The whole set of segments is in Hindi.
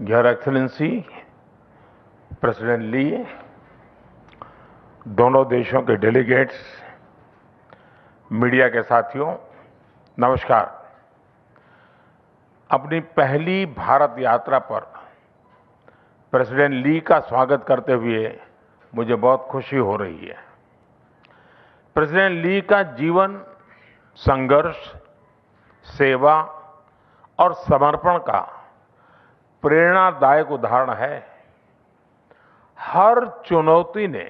योर एक्सेलेंसी प्रेसिडेंट ली, दोनों देशों के डेलीगेट्स, मीडिया के साथियों, नमस्कार। अपनी पहली भारत यात्रा पर प्रेसिडेंट ली का स्वागत करते हुए मुझे बहुत खुशी हो रही है। प्रेसिडेंट ली का जीवन संघर्ष, सेवा और समर्पण का प्रेरणादायक उदाहरण है। हर चुनौती ने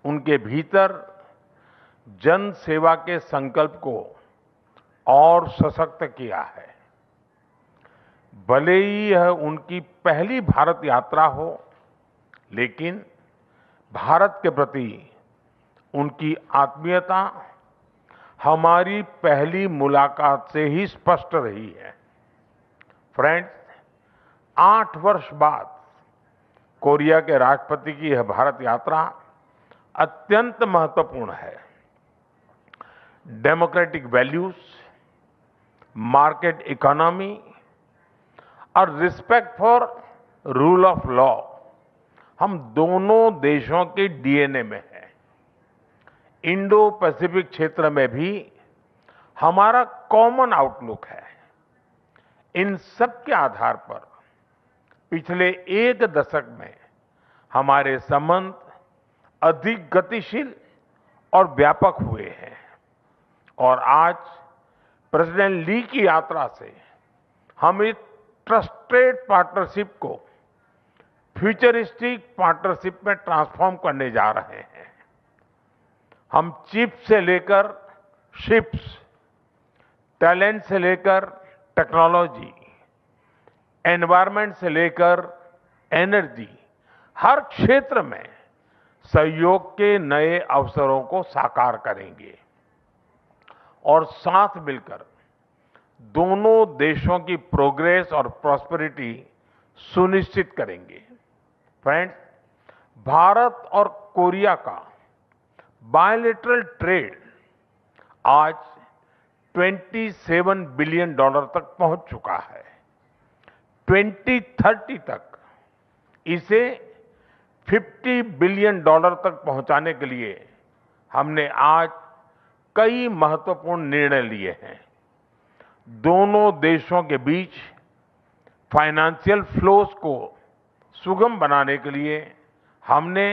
उनके भीतर जन सेवा के संकल्प को और सशक्त किया है। भले ही यह उनकी पहली भारत यात्रा हो, लेकिन भारत के प्रति उनकी आत्मीयता हमारी पहली मुलाकात से ही स्पष्ट रही है। फ्रेंड्स, 8 वर्ष बाद कोरिया के राष्ट्रपति की यह भारत यात्रा अत्यंत महत्वपूर्ण है। डेमोक्रेटिक वैल्यूज, मार्केट इकोनॉमी और respect for rule of law हम दोनों देशों के डीएनए में है। इंडो पैसिफिक क्षेत्र में भी हमारा कॉमन आउटलुक है। इन सब के आधार पर पिछले 1 दशक में हमारे संबंध अधिक गतिशील और व्यापक हुए हैं और आज प्रेसिडेंट ली की यात्रा से हम इस ट्रस्टेड पार्टनरशिप को फ्यूचरिस्टिक पार्टनरशिप में ट्रांसफॉर्म करने जा रहे हैं। हम चिप से लेकर शिप्स, टैलेंट से लेकर टेक्नोलॉजी, एनवायरनमेंट से लेकर एनर्जी, हर क्षेत्र में सहयोग के नए अवसरों को साकार करेंगे और साथ मिलकर दोनों देशों की प्रोग्रेस और प्रॉस्पेरिटी सुनिश्चित करेंगे। फ्रेंड्स, भारत और कोरिया का बायलैटरल ट्रेड आज $27 बिलियन तक पहुंच चुका है। 2030 तक इसे $50 बिलियन तक पहुंचाने के लिए हमने आज कई महत्वपूर्ण निर्णय लिए हैं। दोनों देशों के बीच फाइनेंशियल फ्लोज को सुगम बनाने के लिए हमने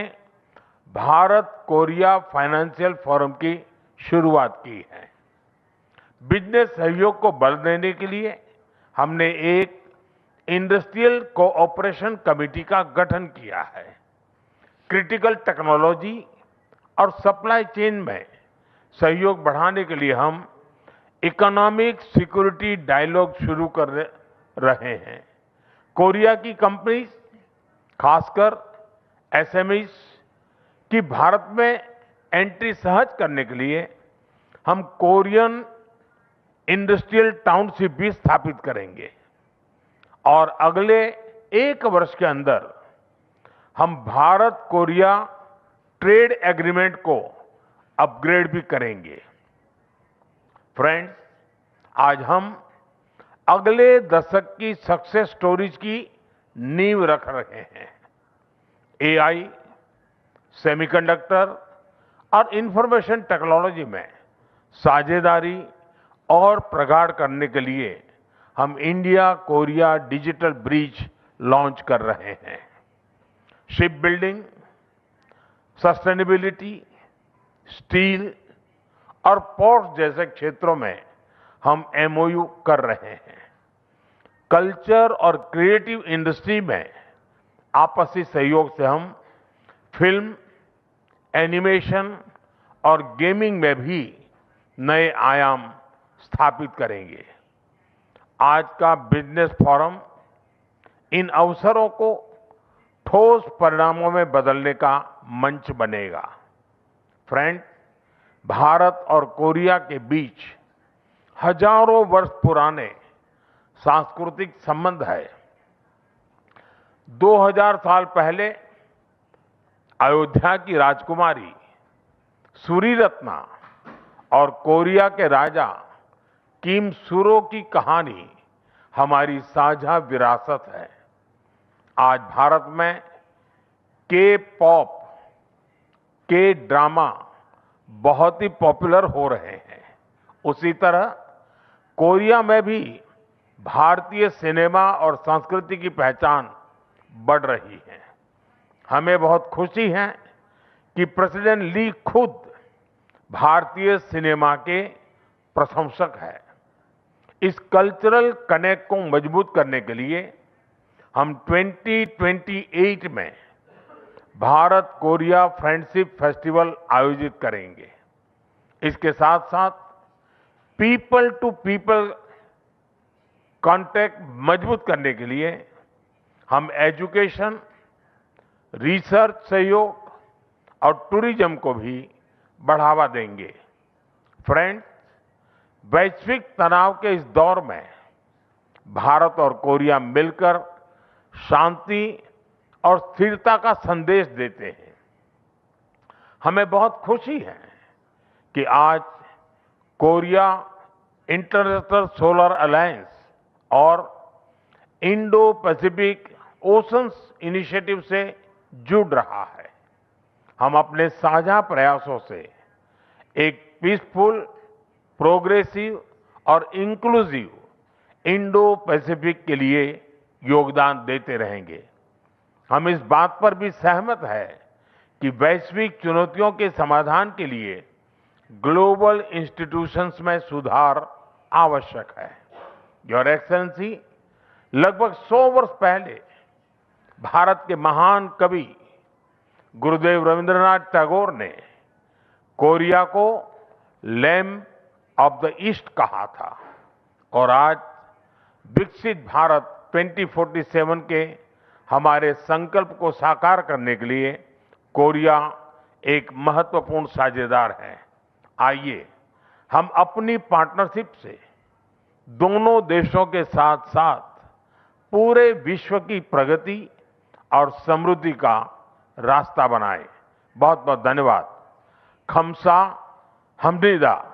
भारत कोरिया फाइनेंशियल फोरम की शुरुआत की है। बिजनेस सहयोग को बल देने के लिए हमने एक इंडस्ट्रियल कोऑपरेशन कमेटी का गठन किया है। क्रिटिकल टेक्नोलॉजी और सप्लाई चेन में सहयोग बढ़ाने के लिए हम इकोनॉमिक सिक्योरिटी डायलॉग शुरू कर रहे हैं। कोरिया की कंपनीज, खासकर एसएमईज की भारत में एंट्री सहज करने के लिए हम कोरियन इंडस्ट्रियल टाउनशिप भी स्थापित करेंगे और अगले 1 वर्ष के अंदर हम भारत कोरिया ट्रेड एग्रीमेंट को अपग्रेड भी करेंगे। फ्रेंड्स, आज हम अगले दशक की सक्सेस स्टोरीज की नींव रख रहे हैं। एआई, सेमीकंडक्टर और इंफॉर्मेशन टेक्नोलॉजी में साझेदारी और प्रगाढ़ करने के लिए हम India Korea digital bridge launch कर रहे हैं। शिप बिल्डिंग, सस्टेनेबिलिटी, स्टील और पोर्ट्स जैसे क्षेत्रों में हम एमओयू कर रहे हैं। कल्चर और क्रिएटिव इंडस्ट्री में आपसी सहयोग से हम फिल्म, एनिमेशन और गेमिंग में भी नए आयाम स्थापित करेंगे। आज का बिजनेस फोरम इन अवसरों को ठोस परिणामों में बदलने का मंच बनेगा। फ्रेंड, भारत और कोरिया के बीच हजारों वर्ष पुराने सांस्कृतिक संबंध है। 2000 साल पहले अयोध्या की राजकुमारी सूरीरत्ना और कोरिया के राजा किम सुरो की कहानी हमारी साझा विरासत है। आज भारत में के पॉप, के ड्रामा बहुत ही पॉपुलर हो रहे हैं। उसी तरह कोरिया में भी भारतीय सिनेमा और संस्कृति की पहचान बढ़ रही है। हमें बहुत खुशी है कि प्रेसिडेंट ली खुद भारतीय सिनेमा के प्रशंसक हैं। इस कल्चरल कनेक्ट को मजबूत करने के लिए हम 2028 में भारत कोरिया फ्रेंडशिप फेस्टिवल आयोजित करेंगे। इसके साथ साथ पीपल टू पीपल कांटेक्ट मजबूत करने के लिए हम एजुकेशन, रिसर्च सहयोग और टूरिज्म को भी बढ़ावा देंगे। फ्रेंड्स, वैश्विक तनाव के इस दौर में भारत और कोरिया मिलकर शांति और स्थिरता का संदेश देते हैं। हमें बहुत खुशी है कि आज कोरिया इंटरनेशनल सोलर अलायंस और इंडो पैसिफिक ओशंस इनिशिएटिव से जुड़ रहा है। हम अपने साझा प्रयासों से एक पीसफुल, प्रोग्रेसिव और इंक्लूसिव इंडो पैसिफिक के लिए योगदान देते रहेंगे। हम इस बात पर भी सहमत है कि वैश्विक चुनौतियों के समाधान के लिए ग्लोबल इंस्टीट्यूशंस में सुधार आवश्यक है। योर एक्सेलेंसी, लगभग 100 वर्ष पहले भारत के महान कवि गुरुदेव रविंद्रनाथ टैगोर ने कोरिया को लैम्प ऑफ द ईस्ट कहा था और आज विकसित भारत 2047 के हमारे संकल्प को साकार करने के लिए कोरिया एक महत्वपूर्ण साझेदार है। आइए हम अपनी पार्टनरशिप से दोनों देशों के साथ साथ पूरे विश्व की प्रगति और समृद्धि का रास्ता बनाएं। बहुत बहुत धन्यवाद। खमसा हमनिदा।